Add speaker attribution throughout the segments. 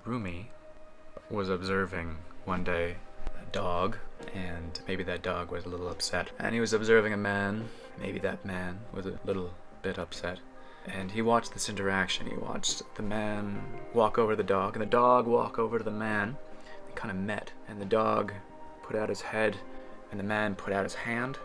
Speaker 1: Rumi was observing one day a dog, and maybe that dog was a little upset. And he was observing a man, maybe that man was a little bit upset. And he watched this interaction. He watched the man walk over to the dog, and the dog walk over to the man. They kind of met, and the dog put out his head, and the man put out his hand.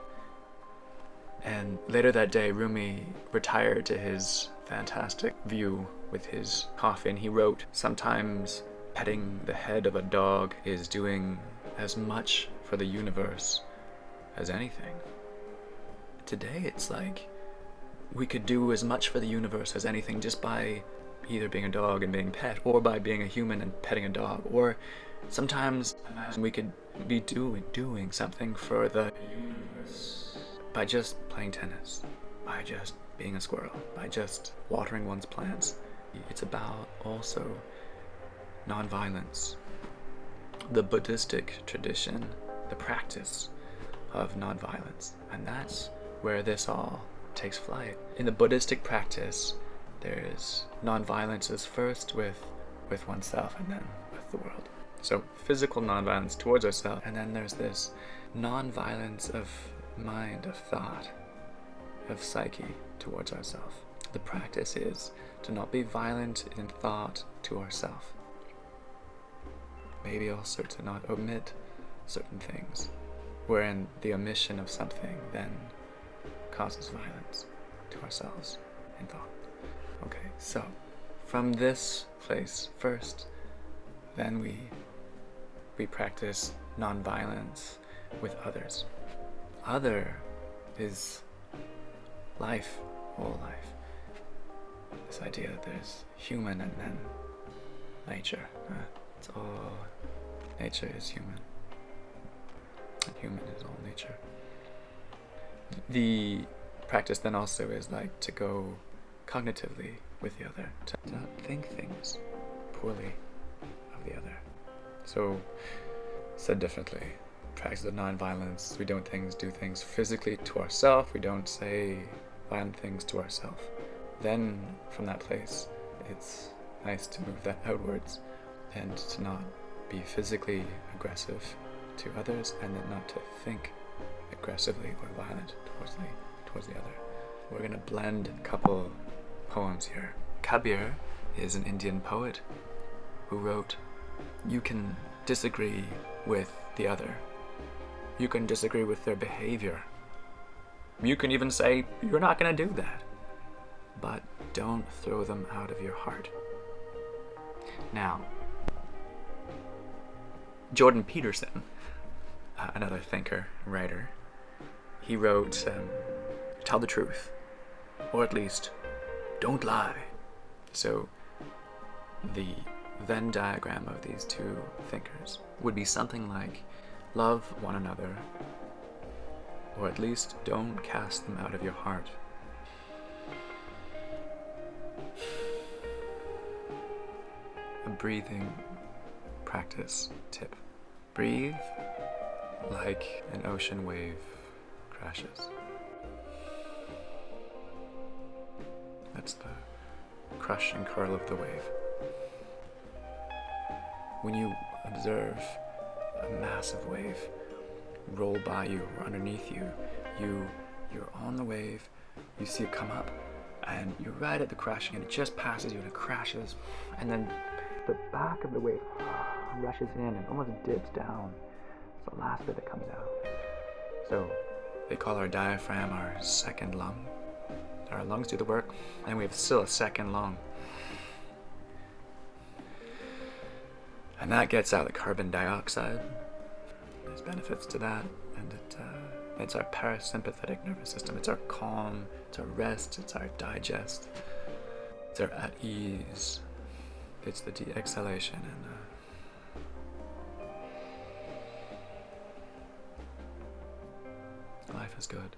Speaker 1: And later that day, Rumi retired to his fantastic view with his coffee, and he wrote, "Sometimes petting the head of a dog is doing as much for the universe as anything." Today, it's like we could do as much for the universe as anything just by either being a dog and being pet, or by being a human and petting a dog. Or sometimes imagine we could be doing something for the universe by just playing tennis, by just being a squirrel, by just watering one's plants. It's about also nonviolence. The Buddhistic tradition, the practice of nonviolence, and that's where this all takes flight. In the Buddhistic practice, there's nonviolence is first with oneself and then with the world. So physical nonviolence towards ourselves, and then there's this nonviolence of mind, of thought, of psyche towards ourselves. The practice is to not be violent in thought to ourselves. Maybe also to not omit certain things, wherein the omission of something then causes violence to ourselves in thought. Okay, so from this place first, then we practice nonviolence with others. Other is life, whole life. This idea that there's human and then nature. It's all, nature is human, and human is all nature. The practice then also is like to go cognitively with the other, to not think things poorly of the other. So, said differently, practice of nonviolence, we don't do things physically to ourselves, we don't say violent things to ourselves. Then, from that place, it's nice to move that outwards and to not be physically aggressive to others, and then not to think aggressively or violent towards the other. We're going to blend a couple poems here. Kabir is an Indian poet who wrote, "You can disagree with the other. You can disagree with their behavior. You can even say, you're not going to do that. But don't throw them out of your heart." Now, Jordan Peterson, another thinker, writer, he wrote, "Tell the truth, or at least, don't lie." So, the Venn diagram of these two thinkers would be something like, love one another, or at least don't cast them out of your heart. A breathing practice tip. Breathe like an ocean wave crashes. That's the crush and curl of the wave. When you observe a massive wave roll by you or underneath you, you're on the wave, you see it come up, and you're right at the crashing, and it just passes you and it crashes, and then the back of the wave rushes in and almost dips down. It's the last bit that comes out. So they call our diaphragm our second lung. Our lungs do the work, and we have still a second lung. And that gets out the carbon dioxide. There's benefits to that, and it's our parasympathetic nervous system. It's our calm, it's our rest, it's our digest, it's our at ease. It's the de-exhalation, and life is good.